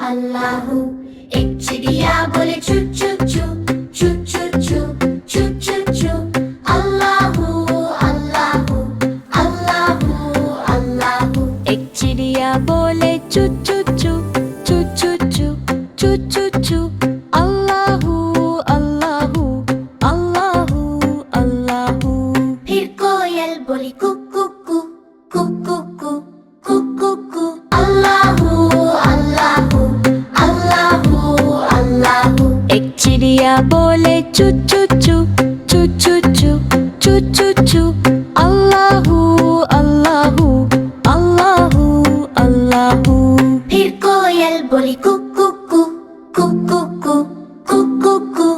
अल्लाहू। एक चिड़िया बोले चू चू चू चू चू चू चू चू चू। अल्लाहू अल्लाहू अल्लाहू अल्लाहू। एक चिड़िया बोले चू चू चू चू चू चू चू चू चू। अल्लाहू अल्लाहू अल्लाहू अल्लाहू। फिर कोयल बोली कु कु कु कु कु कु कु कु कु। अल्लाहू अल्लाहू अल्लाहू अल्लाहू। एक चिड़िया बोले चू चू चू चू चू चू चू चू चू। अल्लाहू अल्लाहू अल्लाहू अल्लाहू। फिर कोयल बोली कु कु कु कु कु कु कु कु कु।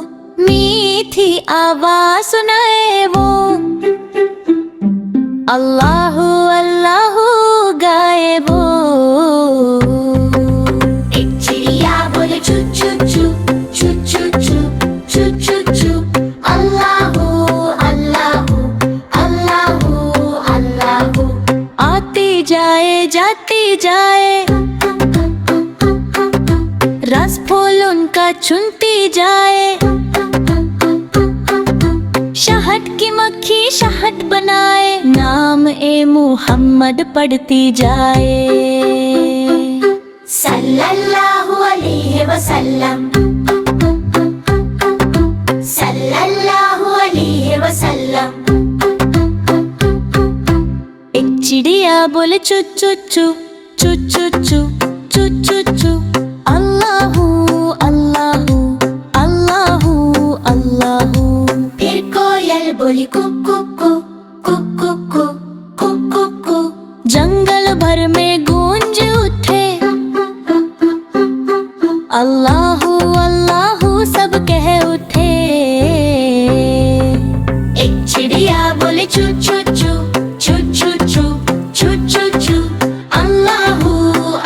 मीठी आवाज सुनाए वो अल्लाहू अल्लाहू गाए वो। एक चिड़िया बोले चू चू चू चू चू चू चू चू चू। अल्लाहू अल्लाहू अल्लाहू अल्लाहू। आती जाए जाती जाए रस फूल उनका चुनती जाए। शहद की मक्खी शहद बनाए नाम ए मुहम्मद पढ़ती जाए। सल्लल्लाहु अलैहि वसल्लम सल्लल्लाहु अलैहि वसल्लम। एक चिड़िया बोले चू चू चू चू चू चू चू चू चू। अल्लाहू अल्लाहू अल्लाहू अल्लाहू। फिर कोयल बोली कु कु कु कु कु कु कु कु कु। जंगल भर में गूंज उठे अल्लाहू अल्लाहू सब कह उठे। एक चिड़िया बोले चू चू चू चू चू चू चू चू चू। Allahu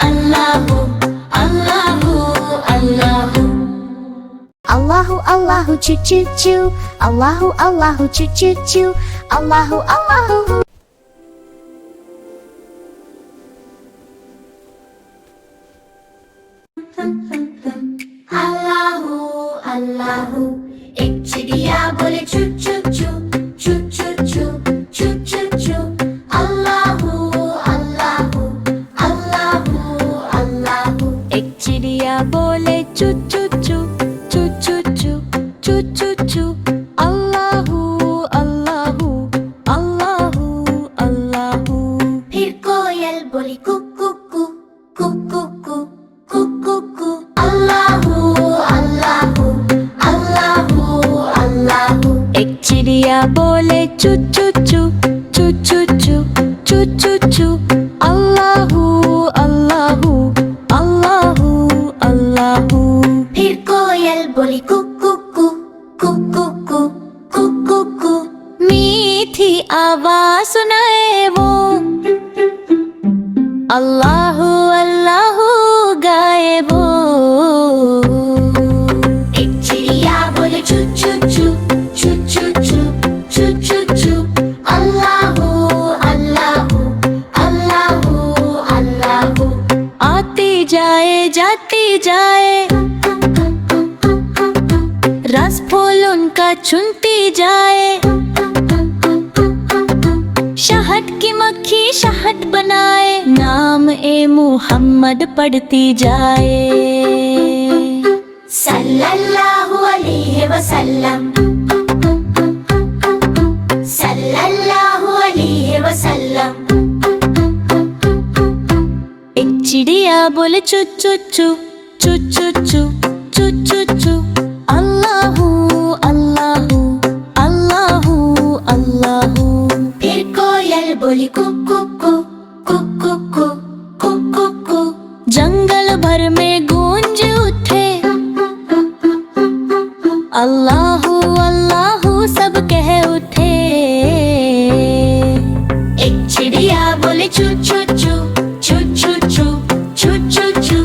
Allahu Allahu Allahu. Allahu Allahu choo choo choo. Allahu Allahu choo choo choo. Allahu Allahu. Allahu Allahu. एक चिड़िया बोले चू चू चू चू चू चू चू चू चू। अल्लाहू अल्लाहू अल्लाहू अल्लाहू। एक चिड़िया बोले चू चू चू चू चू चू चू चू चू। अल्लाहू अल्लाहू अल्लाहू अल्लाहू। फिर कोयल बोली कु कु कु कु कु कु कु कु कु। अल्लाहू अल्लाहू अल्लाहू अल्लाहू। एक चिड़िया बोले चू चू चू चू चू चू चू चू चू। अल्लाहू अल्लाहू अल्लाहू अल्लाहू। फिर कोयल बोली कु कु कु कु कु कु कु कु कु। मीठी आवाज सुनाए वो अल्लाहू अल्लाहू गाए वो। एक चिड़िया बोले चू चू चू चू चू चू चू चू चू। अल्लाहू अल्लाहू अल्लाहू अल्लाहू। आती जाए जाती जाए रस फूल उनका चुनती जाए। शहद की मक्खी शहद बनाए नाम ए मुहम्मद पढ़ती जाए। सल्लल्लाहु अलैहि वसल्लम सल्लल्लाहु अलैहि वसल्लम। एक चिड़िया बोले चू चू चू चू चू चू चू चू चू। अल्लाहू अल्लाहू अल्लाहू अल्लाहू। फिर कोयल बोली कु कु कु कु कु कु कु कु कु। जंगल भर में गूंज उठे अल्लाहू अल्लाहू सब कह उठे। एक चिड़िया बोले चू चू चू चू चू चू चू चू चू।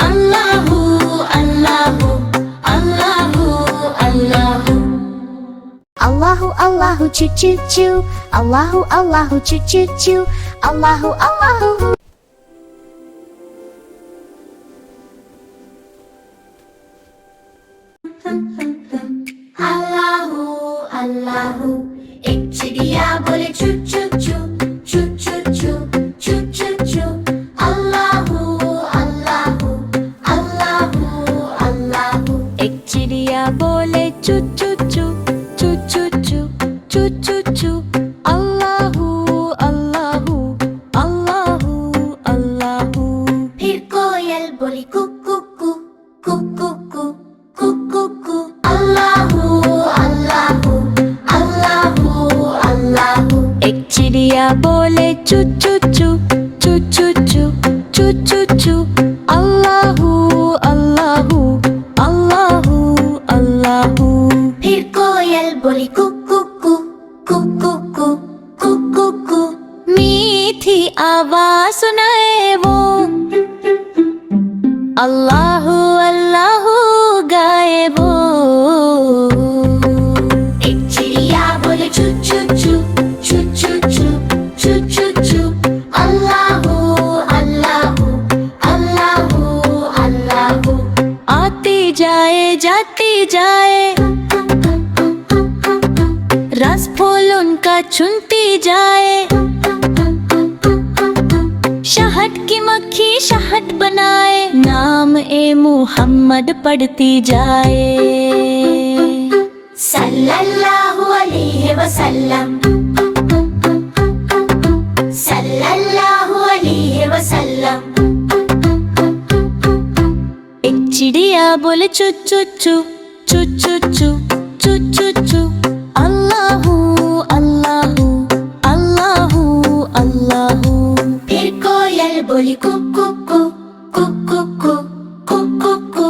Allahu Allahu Allahu Allahu. Allahu Allahu choo choo choo. Allahu Allahu choo choo choo. Allahu Allahu. Allahu. एक चिड़िया बोले चू चू चू चू चू चू चू चू चू। अल्लाहू अल्लाहू अल्लाहू अल्लाहू। एक चिड़िया बोले चू चू चू चू चू चू चू चू चू। अल्लाहू अल्लाहू अल्लाहू अल्लाहू। फिर कोयल बोली कु कु कु कु कु कु कु कु कु। अल्लाहू अल्लाहू अल्लाहू अल्लाहू। एक चिड़िया बोले चू चू चू चू चू चू चू चू चू। अल्लाहू अल्लाहू अल्लाहू अल्लाहू। फिर कोयल बोली कु कु कु कु कु कु कु कु कु। मीठी आवाज सुनाए वो अल्लाहू अल्लाहू गाए वो। एक चिड़िया बोले चू चू चू चू चू चू चू चू चू। अल्लाहू अल्लाहू अल्लाहू अल्लाहू। आती जाए जाती जाए रस फूल उनका चुनती जाए। शहद की मक्खी शहद बनाए नाम ए मुहम्मद पढ़ती जाए। सल्लल्लाहु अलैहि वसल्लम सल्लल्लाहु अलैहि वसल्लम। एक चिड़िया बोले चू चू चू चू चू चू चू चू चू। अल्लाहू अल्लाहू अल्लाहू अल्लाहू। फिर कोयल बोली कु कु कु कु कु कु कु कु कु।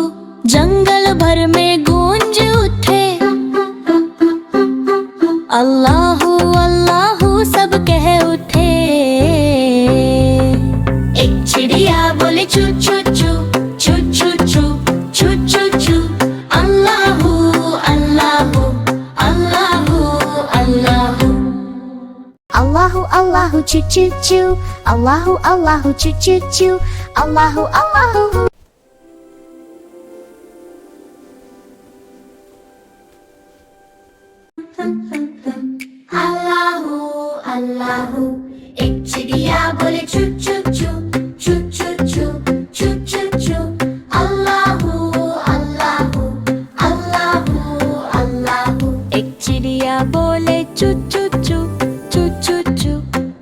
जंगल भर में गूंज उठे अल्लाहू अल्लाहू सब कह उठे। एक चिड़िया बोले चू चू चू चू चू चू चू चू चू। Allahu Allahu Allahu Allahu. Allahu Allahu choo choo choo. Allahu Allahu choo choo choo. Allahu Allahu. Allahu Allahu. एक चिड़िया बोले चू चू चू चू चू चू चू चू चू। अल्लाहू अल्लाहू अल्लाहू अल्लाहू। एक चिड़िया बोले चू चू चू चू चू चू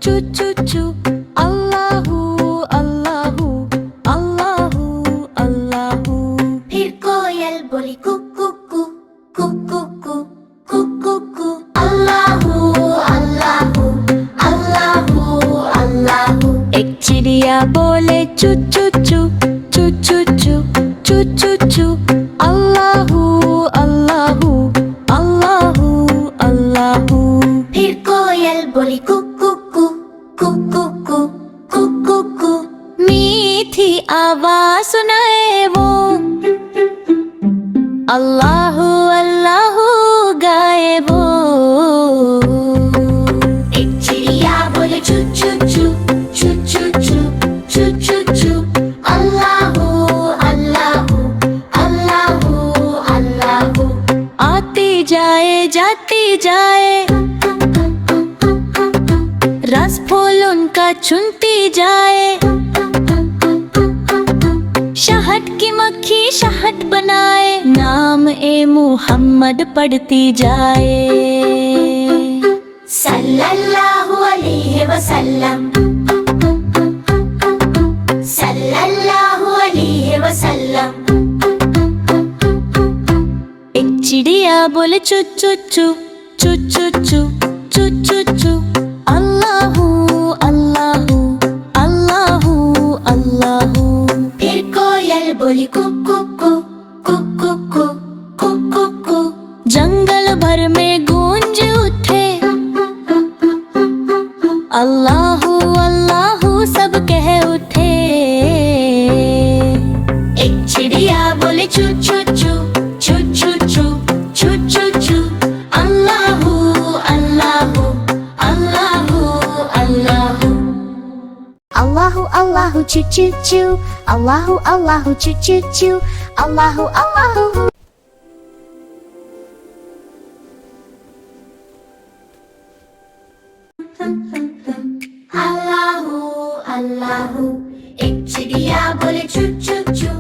चू चू चू। अल्लाहू अल्लाहू अल्लाहू अल्लाहू। फिर कोयल बोली कु कु कु कु कु कु कु कु कु। अल्लाहू अल्लाहू अल्लाहू अल्लाहू। एक चिड़िया बोले चू चू चू चू चू चू चू चू चू। अल्लाहू अल्लाहू अल्लाहू अल्लाहू। फिर कोयल बोली कु कु कु कु कु कु कु कु कु। मीठी आवाज सुनाए वो अल्लाहू अल्लाहू गाए वो। एक चिड़िया बोले चू चू चू चू चू चू चू चू चू। अल्लाहू अल्लाहू अल्लाहू अल्लाहू। आती जाए जाती जाए रस फूल उनका चुनती जाए। शहद की मक्खी शहद बनाए नाम ए मुहम्मद पढ़ती जाए। सल्लल्लाहु अलैहि वसल्लम सल्लल्लाहु अलैहि वसल्लम। एक चिड़िया बोले चू चू चू चू चू चू चू चू चू। अल्लाहू अल्लाहू अल्लाहू अल्लाहू। फिर कोयल बोली कु कु कु कु कु कु कु कु कु। जंगल भर में गूंज उठे अल्लाहू अल्लाहू सब कह उठे। एक चिड़िया बोले चू चू चू चू चू चू चू चू चू। Allahu Allahu Allahu Allahu. Allahu Allahu choo choo choo. Allahu Allahu choo choo choo. Allahu Allahu. Allahu. एक चिड़िया बोले चू चू चू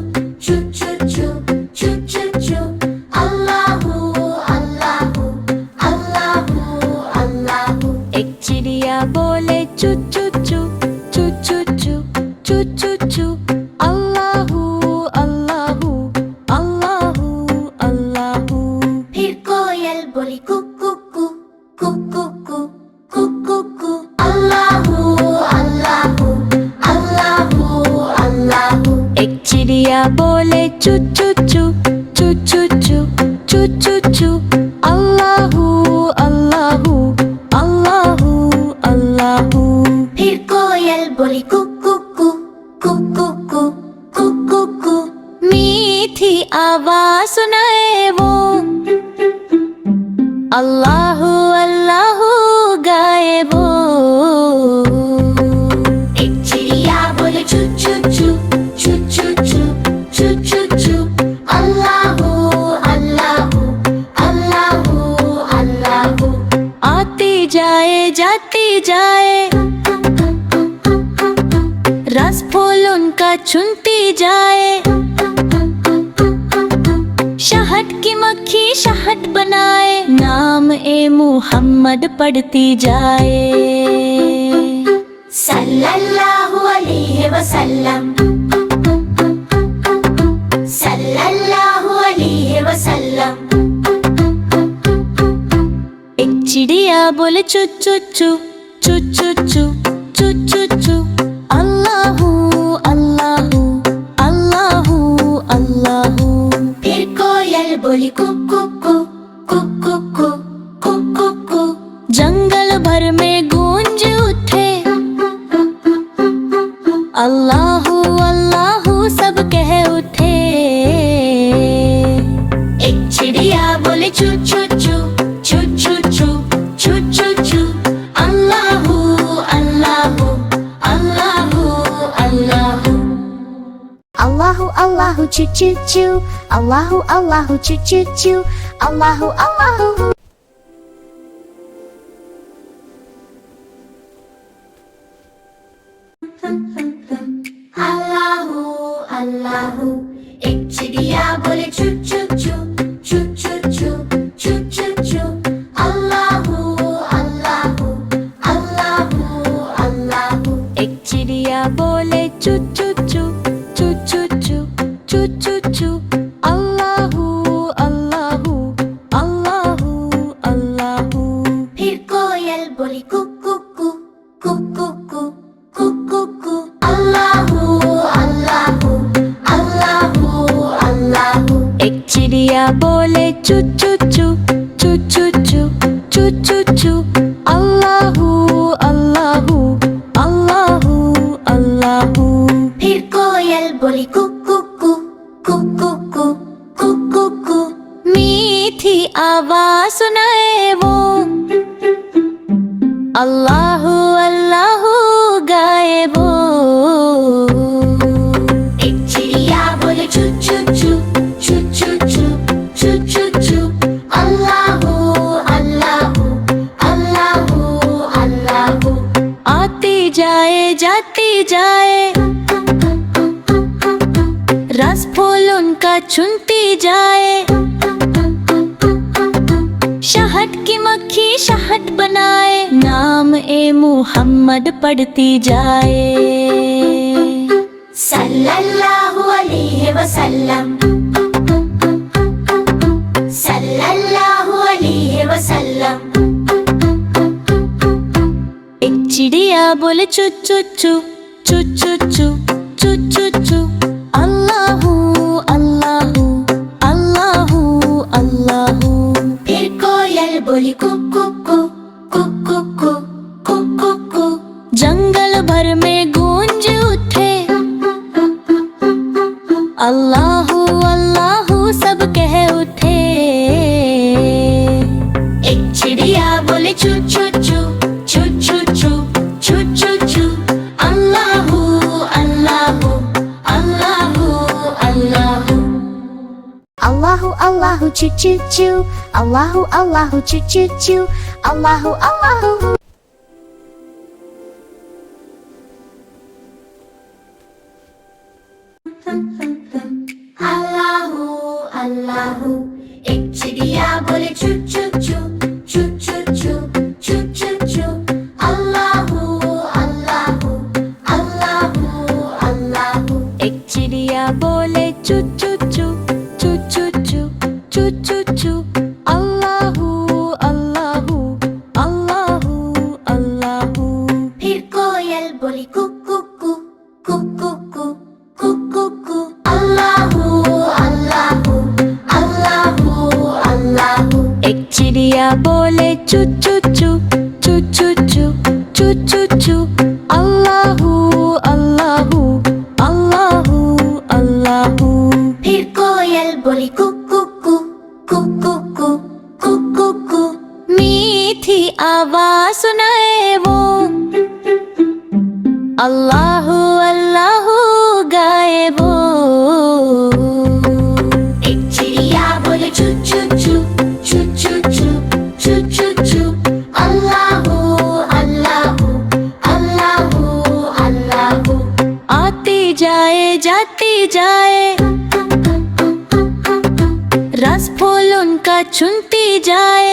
चू चू चू चू चू चू। अल्लाहू अल्लाहू अल्लाहू अल्लाहू। एक चिड़िया बोले चू चू चू चू चू चू चू चू चू। अल्लाहू अल्लाहू अल्लाहू अल्लाहू। फिर कोयल बोली कु कु कु कु कु कु कु कु कु। अल्लाहू अल्लाहू अल्लाहू अल्लाहू। एक चिड़िया बोले चू चू चू चू चू चू चू चू चू। अल्लाहू अल्लाहू अल्लाहू अल्लाहू। फिर कोयल बोली कु कु कु कु कु कु कु कु कु। मीठी आवाज सुनाए वो अल्लाहू अल्लाहू गाए वो। एक चिड़िया बोले चू चू चू चू चू चू चू चू चू। अल्लाहू अल्लाहू अल्लाहू अल्लाहू। आती जाए जाती जाए रस फूल उनका चुनती जाए। शहद की मक्खी शहद बनाए नाम ए मुहम्मद पढ़ती जाए। सल्लल्लाहु अलैहि वसल्लम सल्लल्लाहु अलैहि वसल्लम। एक चिड़िया बोले चू चू चू चू चू चू चू चू चू। अल्लाहू अल्लाहू अल्लाहू अल्लाहू। फिर कोयल बोली कु कु कु कु कु कु कु कु कु। जंगल भर में गूंज उठे अल्लाहू अल्लाहू सब कह उठे। एक चिड़िया बोले चू चू चू चू चू चू चू चू चू। Allahu Allahu Allahu Allahu. Allahu Allahu choo choo choo. Allahu Allahu choo choo choo. Allahu Allahu. Allahu Allahu. एक चिड़िया बोले चू चू चू चू चू चू चू चू चू। अल्लाहू अल्लाहू अल्लाहू अल्लाहू। एक चिड़िया बोले चू चू चू चू चू चू चू चू चू। अल्लाहू अल्लाहू अल्लाहू अल्लाहू। फिर कोयल बोली कु कु कु कु कु कु कु कु कु। अल्लाहू अल्लाहू अल्लाहू अल्लाहू। एक चिड़िया बोले चू चू चू चू चू चू चू चू चू। अल्लाहू अल्लाहू अल्लाहू अल्लाहू। फिर कोयल बोली कु कु कु कु कु कु कु कु कु। मीठी आवाज सुनाए वो अल्लाहू अल्लाहू गाए वो। एक चिड़िया बोले चू चू चू चू चू चू चू चू चू। अल्लाहू अल्लाहू अल्लाहू अल्लाहू। आती जाए जाती जाए रस फूल उनका चुनती जाए। शहद की मक्खी शहद बनाए नाम ए मुहम्मद पढ़ती जाए। सल्लल्लाहु अलैहि वसल्लम सल्लल्लाहु अलैहि वसल्लम। एक चिड़िया बोले चू चू चू चू चू चू चू चू चू। अल्लाहू अल्लाहू अल्लाहू अल्लाहू। फिर कोयल बोली कु कु कु कु कु कु कु कु कु। जंगल भर में गूंज उठे अल्लाहू अल्लाहू सब कह उठे। एक चिड़िया बोले चू चू चू चू चू चू चू चू चू। Allahu Allahu Allahu Allahu. Allahu Allahu choo choo choo. Allahu Allahu choo choo choo. Allahu Allahu. Allahu Allahu एक चिड़िया बोले चू चू चू चू चू चू चू चू चू अल्लाहू अल्लाहू अल्लाहू अल्लाहू एक चिड़िया बोले चू चू चू चू चू चू चू चू चू अल्लाहू अल्लाहू अल्लाहू अल्लाहू फिर कोयल बोली कु कु कु कु कु कु कु कु कु अल्लाहू अल्लाहू अल्लाहू अल्लाहू एक चिड़िया बोले चू चू चू चू चू चू चू चू चू अल्लाहू अल्लाहू अल्लाहू अल्लाहू फिर कोयल बोली कु कु कु कु कु कु कु कु कु मीठी आवाज सुनाए वो अल्लाहू अल्लाहू गाए वो एक चिड़िया बोले चू चू चू चू चू चू चू चू चू अल्लाहू अल्लाहू अल्लाहू अल्लाहू आती जाए जाती जाए रस फूल उनका चुनती जाए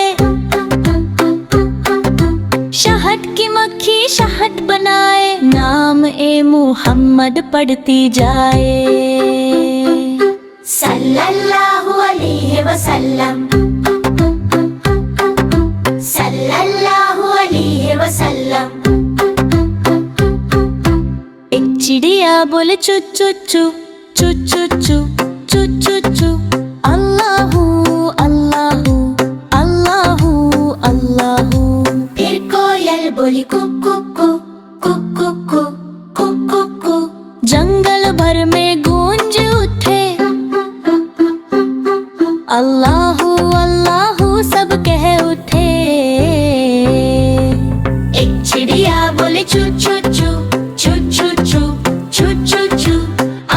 शहद की मक्खी शहद बनाए नाम ए मुहम्मद पढ़ती जाए सल्लल्लाहु अलैहि वसल्लम सल्लल्लाहु अलैहि वसल्लम एक चिड़िया बोले चू चू चू चू चू चू चू चू चू अल्लाहू अल्लाहू अल्लाहू अल्लाहू फिर कोयल बोली कु कु कु कु कु कु कु कु कु जंगल भर में गूंज उठे अल्लाहू अल्लाहू सब कह उठे एक चिड़िया बोले चू चू चू चू चू चू चू चू चू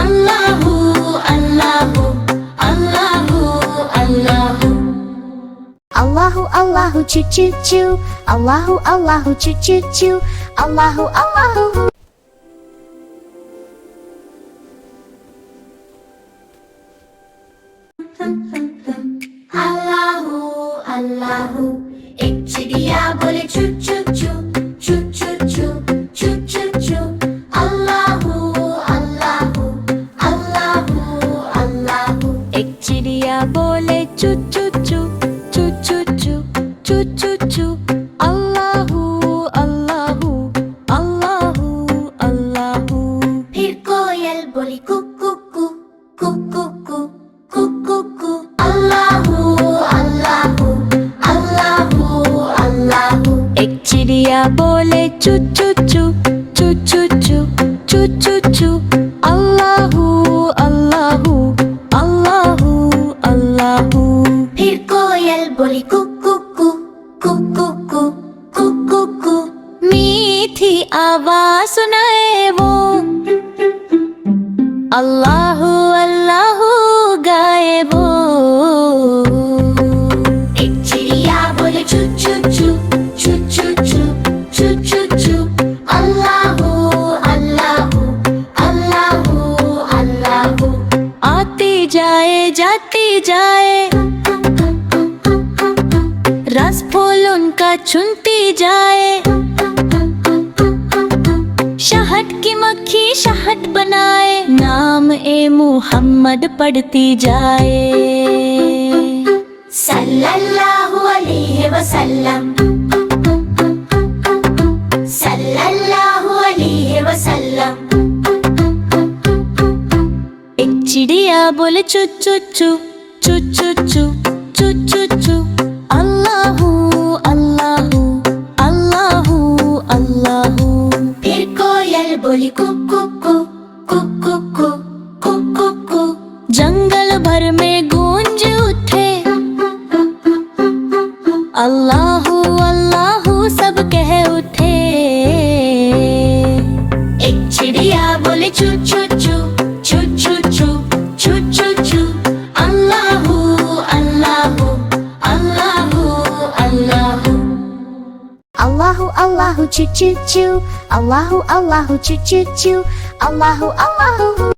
Allahu Allahu Allahu Allahu Allahu Allahu choo choo choo Allahu Allahu choo choo choo Allahu Allahu Allahu Allahu एक चिड़िया बोले चू चू चू चू चू चू चू चू चू अल्लाहू अल्लाहू अल्लाहू अल्लाहू एक चिड़िया बोले चू चू चू चू चू चू चू चू चू अल्लाहू अल्लाहू अल्लाहू अल्लाहू फिर कोयल बोली कु कु कु कु कु कु कु कु कु अल्लाहू अल्लाहू अल्लाहू अल्लाहू एक चिड़िया बोले चू चू चू चू चू चू चू चू चू अल्लाहू अल्लाहू अल्लाहू अल्लाहू फिर कोयल बोली कु कु कु कु कु कु कु कु कु मीठी आवाज सुनाए वो अल्लाहू अल्लाहू गाए वो एक चिड़िया बोले चू चू चू चू चू चू चू चू चू अल्लाहू अल्लाहू अल्लाहू अल्लाहू आती जाए जाती जाए रस फूल उनका चुनती जाए शहद की मक्खी शहद बनाए नाम ए मुहम्मद पढ़ती जाए सल्लल्लाहु अलैहि वसल्लम सल्लल्लाहु अलैहि वसल्लम एक चिड़िया बोले चू चू चू चू चू चू चू चू चू अल्लाहू अल्लाहू अल्लाहू अल्लाहू फिर कोयल बोली कु कु कु कु कु कु कु कु कु जंगल भर में गूंज उठे अल्लाहू अल्लाहू सब कह उठे एक चिड़िया बोले चू चू चू चू चू चू चू चू चू Allahu Allahu Allahu Allahu Allahu Allahu choo choo choo Allahu Allahu choo choo choo Allahu Allahu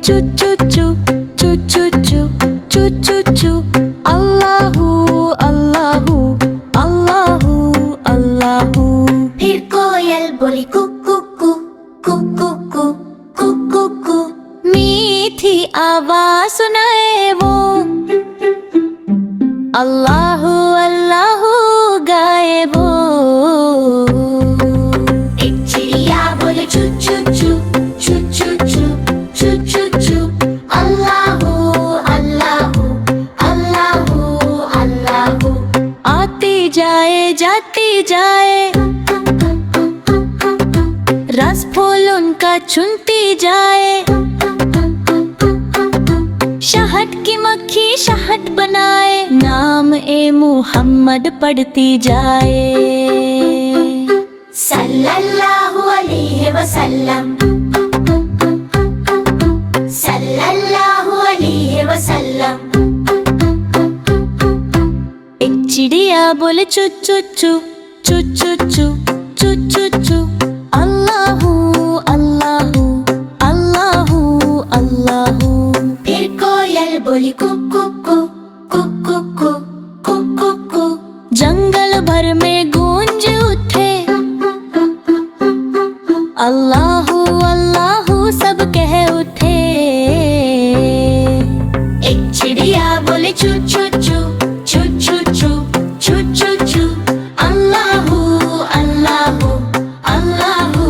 चू चू चू चू चू चू चू चू चू अल्लाहू अल्लाहू अल्लाहू अल्लाहू। फिर कोयल बोली कुकू कू कुकू कू कुकू कू। मीठी आवाज सुनाए वो अल्लाहू अल्लाहू गाए वो। एक चिड़िया बोले चू चू चू चू चू चू चू चू चू अल्लाहू अल्लाहू अल्लाहू अल्लाहू। आती जाए जाती जाए रस फूल उनका चुनती जाए। शहद की मक्खी शहद बनाए नाम ए मुहम्मद पढ़ती जाए। सल्लल्लाहु अलैहि वसल्लम सल्लल्लाहु अलैहि वसल्लम। एक चिड़िया बोले चू चू चू चू चू चू चू चू चू अल्लाहू अल्लाहू अल्लाहू अल्लाहू। फिर कोयल बोली कुकू कू कुकू कू कुकू कू। जंगल भर में गूंज उठे अल्लाहू अल्लाहू सब कह उठे। एक चिड़िया बोले चू चू चू चू चू चू चू चू चू Allahu Allahu Allahu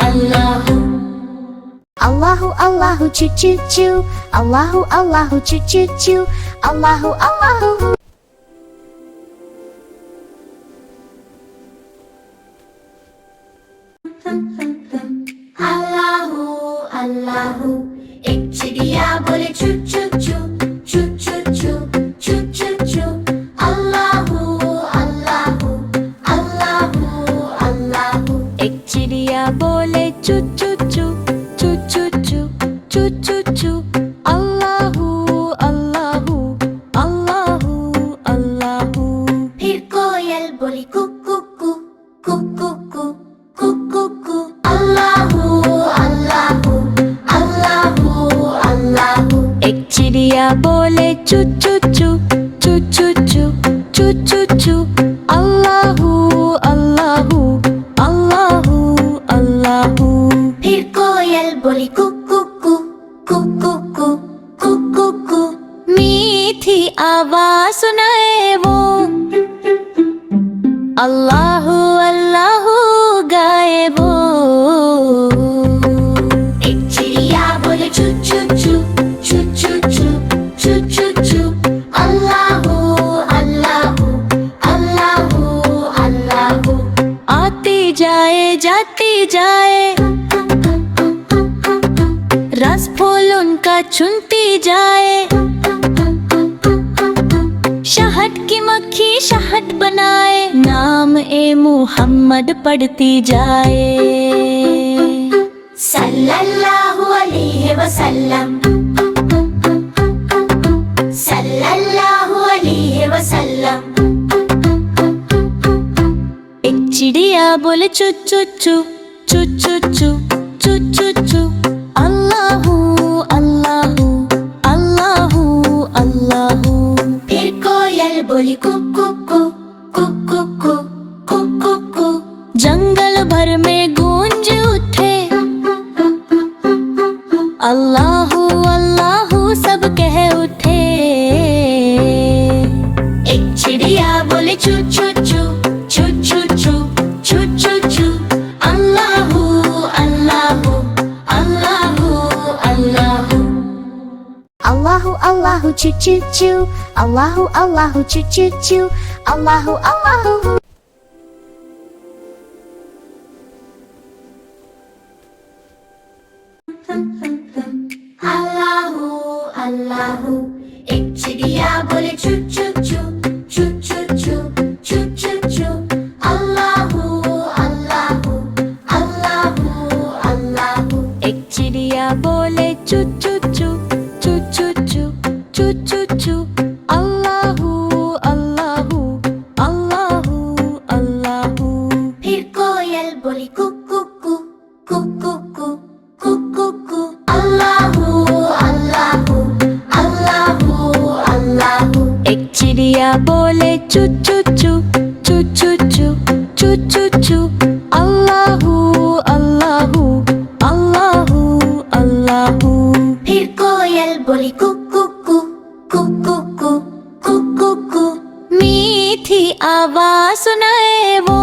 Allahu. Allahu Allahu choo choo choo. Allahu Allahu choo choo choo. Allahu Allahu. Allahu Allahu. एक चिड़िया बोले चू चू चू चू चू चू चू चू चू अल्लाहू अल्लाहू अल्लाहू अल्लाहू। एक चिड़िया बोले चू चू चू चू चू चू चू चू चू अल्लाहू अल्लाहू अल्लाहू अल्लाहू। फिर कोयल बोली कुकू कू कुकू कू कुकू कू अल्लाहू अल्लाहू अल्लाहू अल्लाहू। एक चिड़िया बोले चू चू चू चू चू चू चू चू चू अल्लाहू अल्लाहू अल्लाहू अल्लाहू। फिर कोयल बोली कुकू कू कुकू कू कुकू कू। मीठी आवाज सुनाए वो अल्लाहू अल्लाहू गाए वो। एक चिड़िया बोले चू चू चू चू चू चू चू चू चू अल्लाहू अल्लाहू अल्लाहू अल्लाहू। आती जाए जाती जाए रस फूल उनका चुनती जाए। शहद की मक्खी शहद बनाए नाम ए मुहम्मद पढ़ती जाए। सल्लल्लाहु अलैहि वसल्लम सल्लल्लाहु अलैहि वसल्लम। एक चिड़िया बोले चू चू चू चू चू चू चू चू चू अल्लाहू अल्लाहू अल्लाहू अल्लाहू। फिर कोयल बोली कुकू कू कुकू कू कुकू कू। जंगल भर में गूंज उठे अल्लाहू अल्लाहू सब कह उठे। एक चिड़िया बोले चू चू चू चू चू चू चू चू चू Allahu Allahu Allahu Allahu. Allahu Allahu choo choo choo. Allahu Allahu choo choo choo. Allahu Allahu. Allahu Allahu. एक चिड़िया बोले चू चू चू चू चू चू चू चू चू अल्लाहू अल्लाहू अल्लाहू अल्लाहू। एक चिड़िया बोले चू चू चू चू चू चू चू चू चू अल्लाहू अल्लाहू अल्लाहू अल्लाहू। फिर कोयल बोली कुकू कू कुकू कू कुकू कू Allahu choo choo choo, choo choo choo, choo choo choo. Allahu Allahu Allahu Allahu. फिर कोयल बोली कुकू कू कुकू कू कुकू कू। मीठी आवाज सुनाए वो,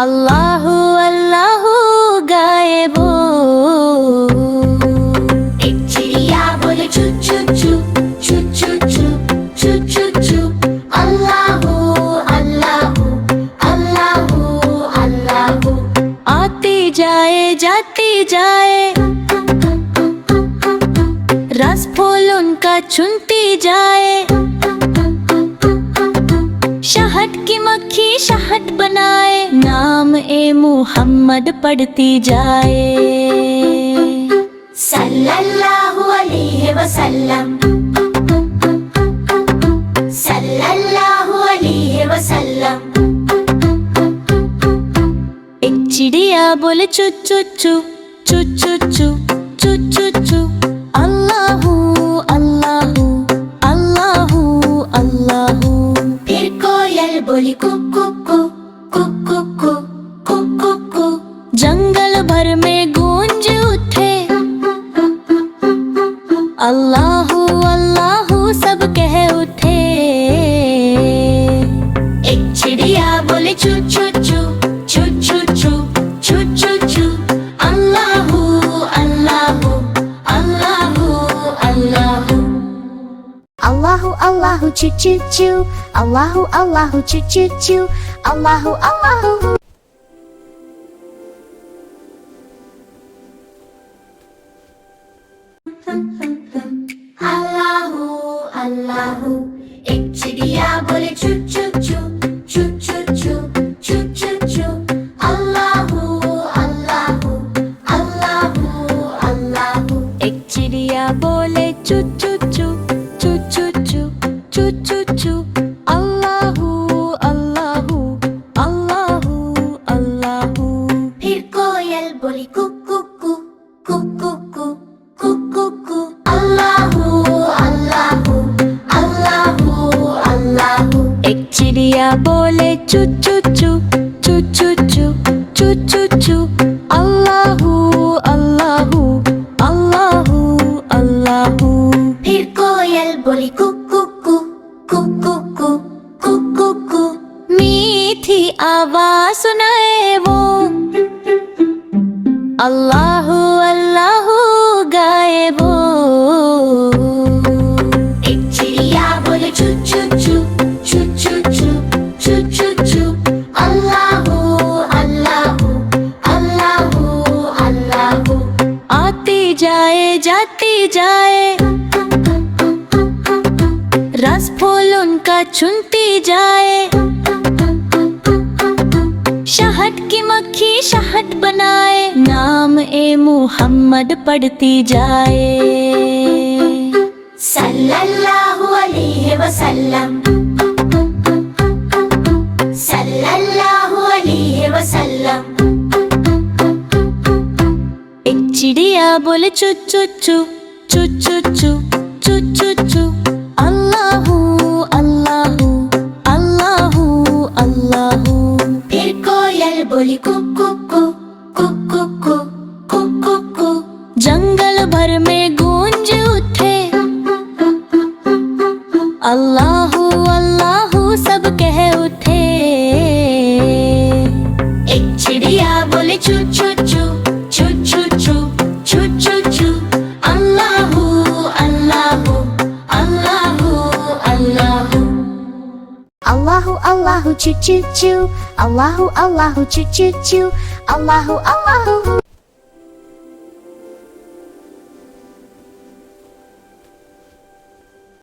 अल्लाहु अल्लाहु गाए वो। एक चिड़िया बोले चू चू चू चू चू चू चू चू चू। अल्लाहू अल्लाहू अल्लाहू अल्लाहू। आती जाए जाती जाए, रस फूल उनका चुनती जाए। शहद की मक्खी शहद बनाए, नाम ए मुहम्मद पढ़ती जाए। सल्लल्लाहु अलैहि वसल्लम, सल्लल्लाहु अलैहि वसल्लम। एक चिड़िया बोले चू चू चू चू चू चू चू चू चू। अल्लाहू अल्लाहू अल्लाहू अल्लाहू। फिर कोयल बोली कुकू कू कुकू कू कुकू कू। जंगल भर में गूंज उठे, अल्लाहू अल्लाहू सब कह उठे। एक चिड़िया बोले चू चू चू चू चू चू चू चू चू। Allahu Allahu Allahu Allahu. Allahu Allahu choo choo choo. Allahu Allahu choo choo choo. Allahu Allahu. Allahu Allahu. एक चिड़िया बोले चू चू चू चू चू चू चू चू चू। अल्लाहू अल्लाहू अल्लाहू अल्लाहू। एक चिड़िया बोले चू चू चू चू चू चू चू चू चू। अल्लाहू अल्लाहू अल्लाहू अल्लाहू। फिर कोयल बोली कुकू कू कुकू कू कुकू कू। अल्लाहू अल्लाहू अल्लाहू अल्लाहू। एक चिड़िया बोले चू चू चू चू चू चू चू चू चू। अल्लाहू अल्लाहू अल्लाहू अल्लाहू। फिर कोयल बोली कुकू कू कुकू कू कुकू कू। मीठी आवाज सुनाए वो, अल्लाहू अल्लाहू गाए वो। एक चिड़िया बोले चू चू चू चू चू चू चू चू चू। अल्लाहू अल्लाहू अल्लाहू अल्लाहू। आती जाए जाती जाए, रस फूल उनका चुनती जाए। शहद की मक्खी शहद बनाए, नाम ए मुहम्मद पढ़ती जाए। सल्लल्लाहु अलैहि वसल्लम, सल्लल्लाहु अलैहि वसल्लम। एक चिड़िया बोले चू चू चू चू चू चू चू चू चू। अल्लाहू अल्लाहू अल्लाहू अल्लाहू। फिर कोयल बोली कुकू कू कुकू कू कुकू कू। जंगल भर में गूंज उठे, अल्लाहू अल्लाहू सब कह उठे। एक चिड़िया बोले चू चू चू चू चू चू चू चू चू। Allahu Allahu Allahu Allahu. Allahu Allahu choo choo choo. Allahu Allahu choo choo choo. Allahu Allahu.